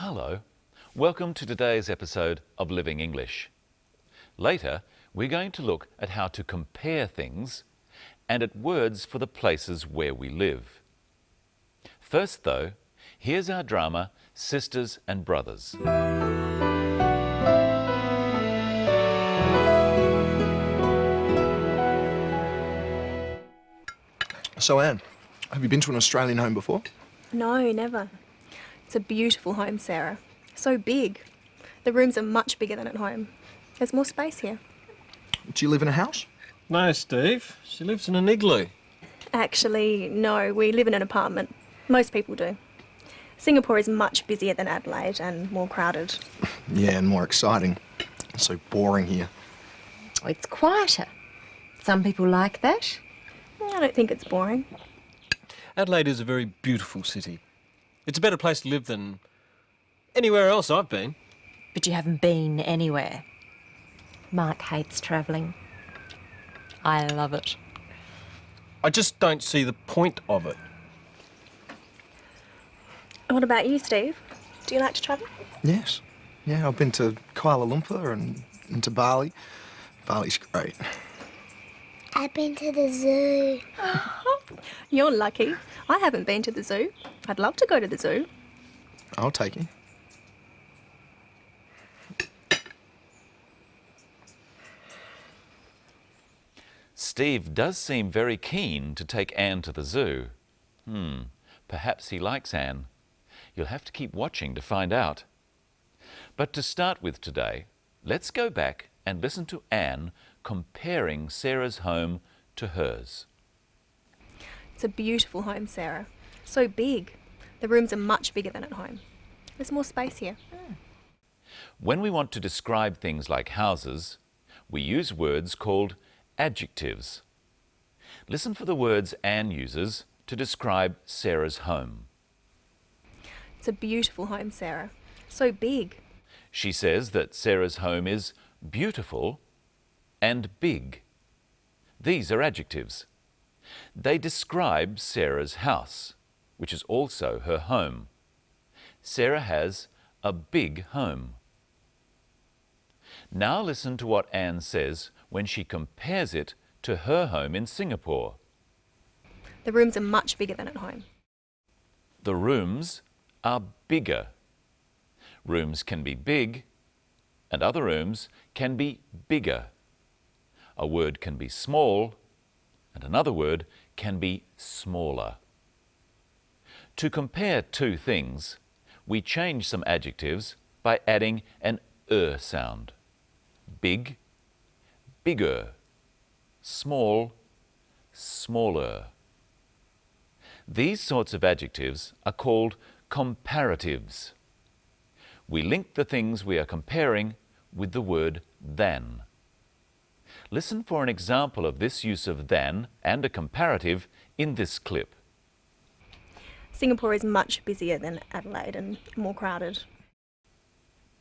Hello, welcome to today's episode of Living English. Later, we're going to look at how to compare things and at words for the places where we live. First though, here's our drama, Sisters and Brothers. So Anne, have you been to an Australian home before? No, never. It's a beautiful home, Sarah. So big. The rooms are much bigger than at home. There's more space here. Do you live in a house? No, Steve. She lives in an igloo. Actually, no, we live in an apartment. Most people do. Singapore is much busier than Adelaide and more crowded. Yeah, and more exciting. It's so boring here. It's quieter. Some people like that. I don't think it's boring. Adelaide is a very beautiful city. It's a better place to live than anywhere else I've been. But you haven't been anywhere. Mark hates travelling. I love it. I just don't see the point of it. What about you, Steve? Do you like to travel? Yes. Yeah, I've been to Kuala Lumpur and to Bali. Bali's great. I've been to the zoo. You're lucky. I haven't been to the zoo. I'd love to go to the zoo. I'll take you. Steve does seem very keen to take Anne to the zoo. Perhaps he likes Anne. You'll have to keep watching to find out. But to start with today, let's go back and listen to Anne comparing Sarah's home to hers. It's a beautiful home, Sarah. So big. The rooms are much bigger than at home. There's more space here. When we want to describe things like houses, we use words called adjectives. Listen for the words Anne uses to describe Sarah's home. It's a beautiful home, Sarah. So big. She says that Sarah's home is beautiful and big. These are adjectives. They describe Sarah's house, which is also her home. Sarah has a big home. Now listen to what Anne says when she compares it to her home in Singapore. The rooms are much bigger than at home. The rooms are bigger. Rooms can be big, and other rooms can be bigger. A word can be small, and another word can be smaller. To compare two things, we change some adjectives by adding an sound. Big, bigger. Small, smaller. These sorts of adjectives are called comparatives. We link the things we are comparing with the word than. Listen for an example of this use of than and a comparative in this clip. Singapore is much busier than Adelaide and more crowded.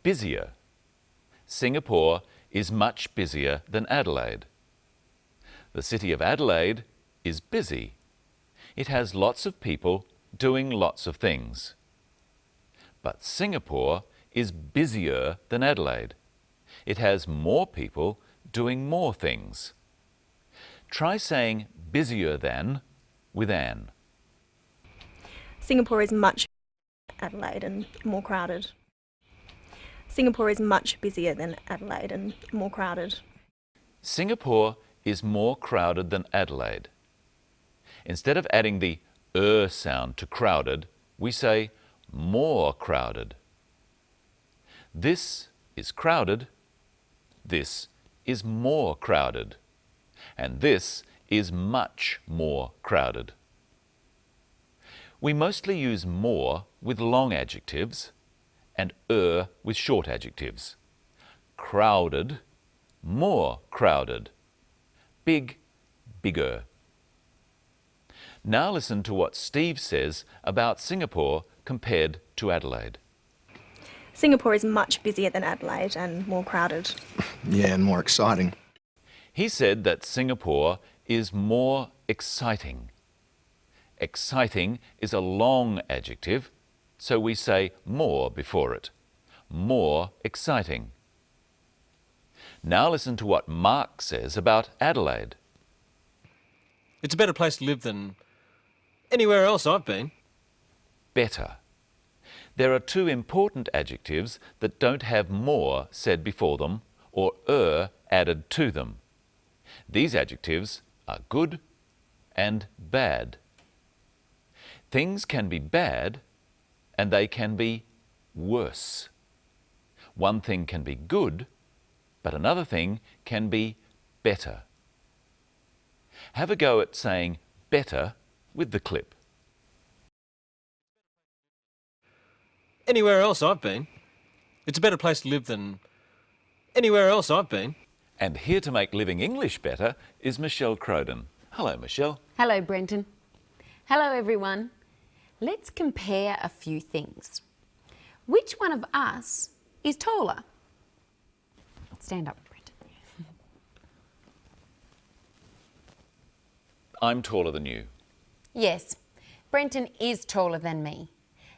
Busier. Singapore is much busier than Adelaide. The city of Adelaide is busy. It has lots of people doing lots of things. But Singapore is busier than Adelaide. It has more people doing more things. Try saying busier than with Anne. Singapore is much busier than Adelaide and more crowded. Singapore is much busier than Adelaide and more crowded. Singapore is more crowded than Adelaide. Instead of adding the sound to crowded, we say more crowded. This is crowded, this is more crowded, and this is much more crowded. We mostly use more with long adjectives and with short adjectives. Crowded, more crowded. Big, bigger. Now listen to what Steve says about Singapore compared to Adelaide. Singapore is much busier than Adelaide and more crowded. Yeah, and more exciting. He said that Singapore is more exciting. Exciting is a long adjective. so we say more before it. More exciting. Now listen to what Mark says about Adelaide. It's a better place to live than anywhere else I've been. Better. There are two important adjectives that don't have more said before them or added to them. These adjectives are good and bad. Things can be bad and they can be worse. One thing can be good, but another thing can be better. Have a go at saying better with the clip. Anywhere else I've been. It's a better place to live than anywhere else I've been. And here to make living English better is Michelle Crowden. Hello, Michelle. Hello, Brenton. Hello, everyone. Let's compare a few things. Which one of us is taller? Stand up, Brenton. I'm taller than you. Yes, Brenton is taller than me.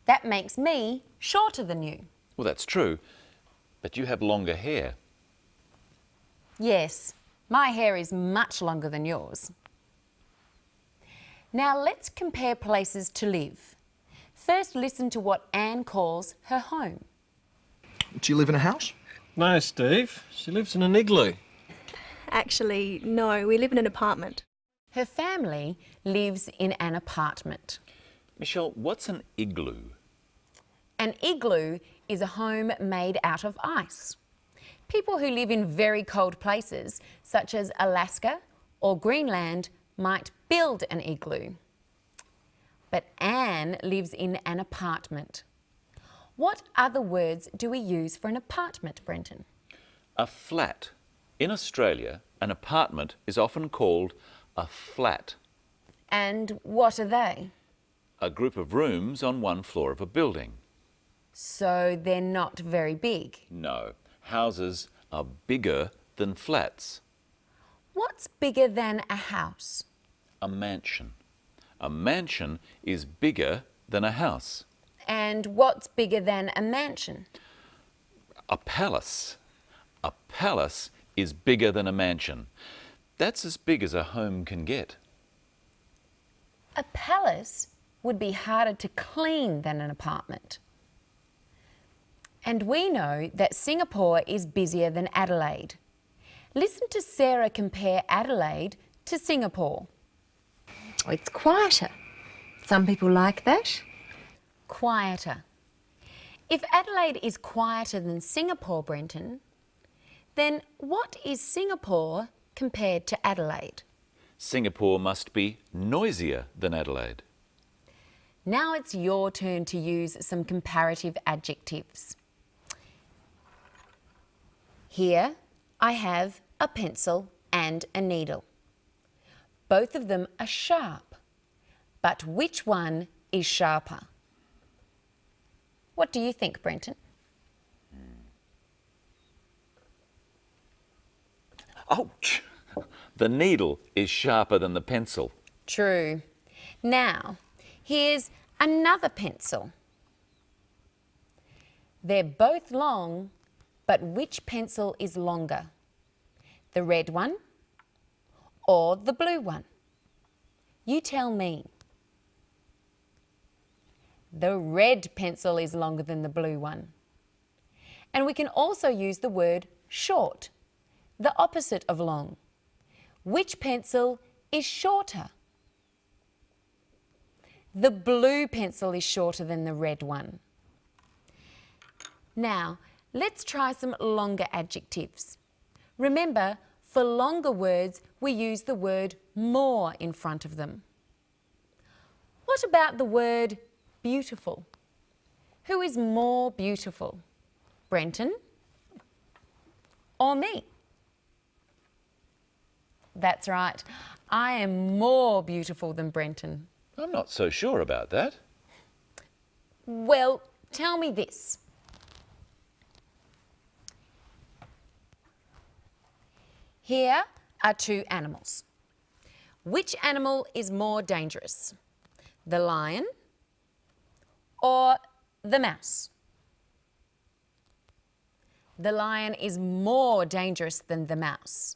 That makes me shorter than you. Well, that's true, but you have longer hair. Yes, my hair is much longer than yours. Now let's compare places to live. First, listen to what Anne calls her home. Do you live in a house? No, Steve. She lives in an igloo. Actually, no, we live in an apartment. Her family lives in an apartment. Michelle, what's an igloo? An igloo is a home made out of ice. People who live in very cold places, such as Alaska or Greenland, might build an igloo. But Anne lives in an apartment. What other words do we use for an apartment, Brenton? A flat. In Australia, an apartment is often called a flat. And what are they? A group of rooms on one floor of a building. So they're not very big. No, houses are bigger than flats. What's bigger than a house? A mansion. A mansion is bigger than a house. And what's bigger than a mansion? A palace. A palace is bigger than a mansion. That's as big as a home can get. A palace would be harder to clean than an apartment. And we know that Singapore is busier than Adelaide. Listen to Sarah compare Adelaide to Singapore. It's quieter. Some people like that. Quieter. If Adelaide is quieter than Singapore, Brenton, then what is Singapore compared to Adelaide? Singapore must be noisier than Adelaide. Now it's your turn to use some comparative adjectives. Here I have a pencil and a needle. Both of them are sharp, but which one is sharper? What do you think, Brenton? Ouch! The needle is sharper than the pencil. True. Now, here's another pencil. They're both long, but which pencil is longer? The red one or the blue one? You tell me. The red pencil is longer than the blue one. And we can also use the word short, the opposite of long. Which pencil is shorter? The blue pencil is shorter than the red one. Now, let's try some longer adjectives. Remember, for longer words, we use the word more in front of them. What about the word beautiful? Who is more beautiful? Brenton or me? That's right. I am more beautiful than Brenton. I'm not so sure about that. Well, tell me this. Here are two animals. Which animal is more dangerous? The lion or the mouse? The lion is more dangerous than the mouse.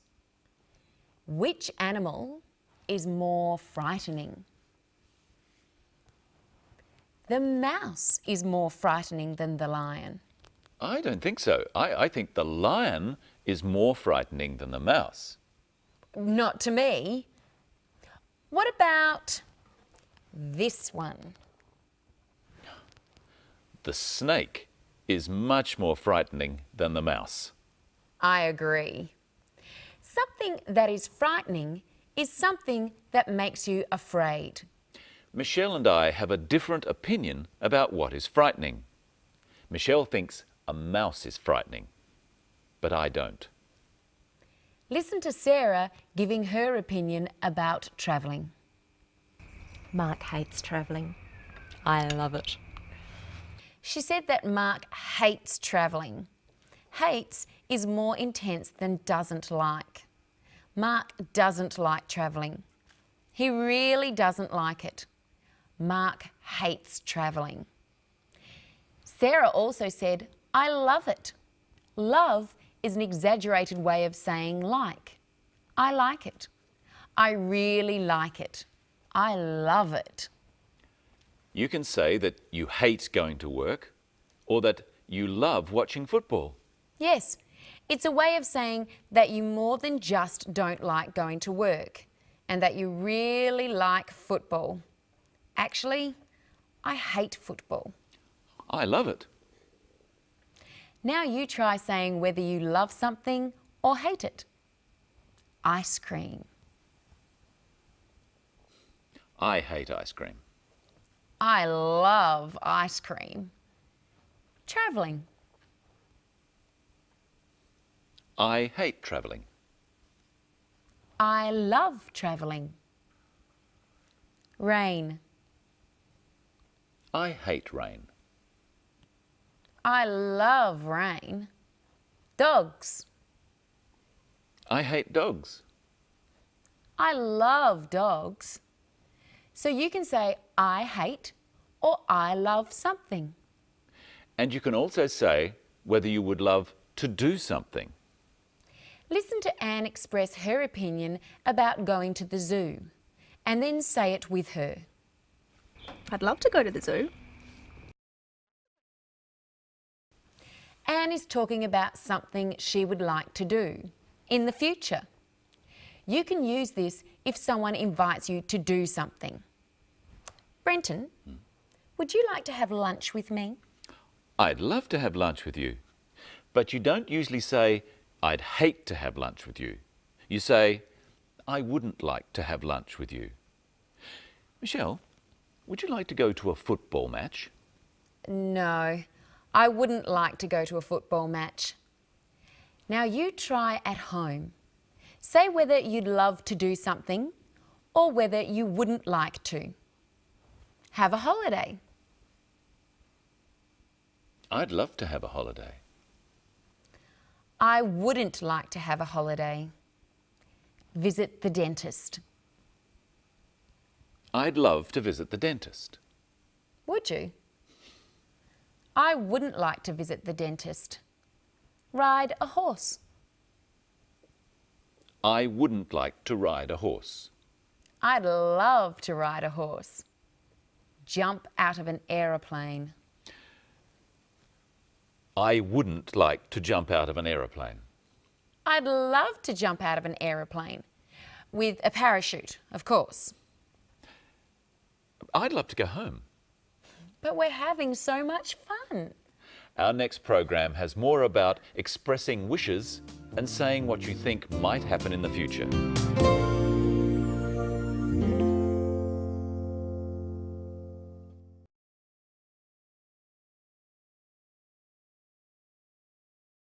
Which animal is more frightening? The mouse is more frightening than the lion. I don't think so. I think the lion is more frightening than the mouse. Not to me. What about this one? The snake is much more frightening than the mouse. I agree. Something that is frightening is something that makes you afraid. Michelle and I have a different opinion about what is frightening. Michelle thinks a mouse is frightening, but I don't. Listen to Sarah giving her opinion about travelling. Mark hates travelling. I love it. She said that Mark hates travelling. Hates is more intense than doesn't like. Mark doesn't like travelling. He really doesn't like it. Mark hates travelling. Sarah also said, I love it. Love is an exaggerated way of saying like. I like it. I really like it. I love it. You can say that you hate going to work or that you love watching football. Yes, it's a way of saying that you more than just don't like going to work and that you really like football. Actually, I hate football. I love it. Now you try saying whether you love something or hate it. Ice cream. I hate ice cream. I love ice cream. Travelling. I hate travelling. I love travelling. Rain. I hate rain. I love rain. Dogs. I hate dogs. I love dogs. So you can say I hate or I love something. And you can also say whether you would love to do something. Listen to Anne express her opinion about going to the zoo and then say it with her. I'd love to go to the zoo. Anne is talking about something she would like to do in the future. You can use this if someone invites you to do something. Brenton, would you like to have lunch with me? I'd love to have lunch with you. But you don't usually say, I'd hate to have lunch with you. You say, I wouldn't like to have lunch with you. Michelle, would you like to go to a football match? No, I wouldn't like to go to a football match. Now you try at home. Say whether you'd love to do something or whether you wouldn't like to. Have a holiday. I'd love to have a holiday. I wouldn't like to have a holiday. Visit the dentist. I'd love to visit the dentist. Would you? I wouldn't like to visit the dentist. Ride a horse. I wouldn't like to ride a horse. I'd love to ride a horse. Jump out of an aeroplane. I wouldn't like to jump out of an aeroplane. I'd love to jump out of an aeroplane. With a parachute, of course. I'd love to go home. But we're having so much fun. Our next program has more about expressing wishes and saying what you think might happen in the future.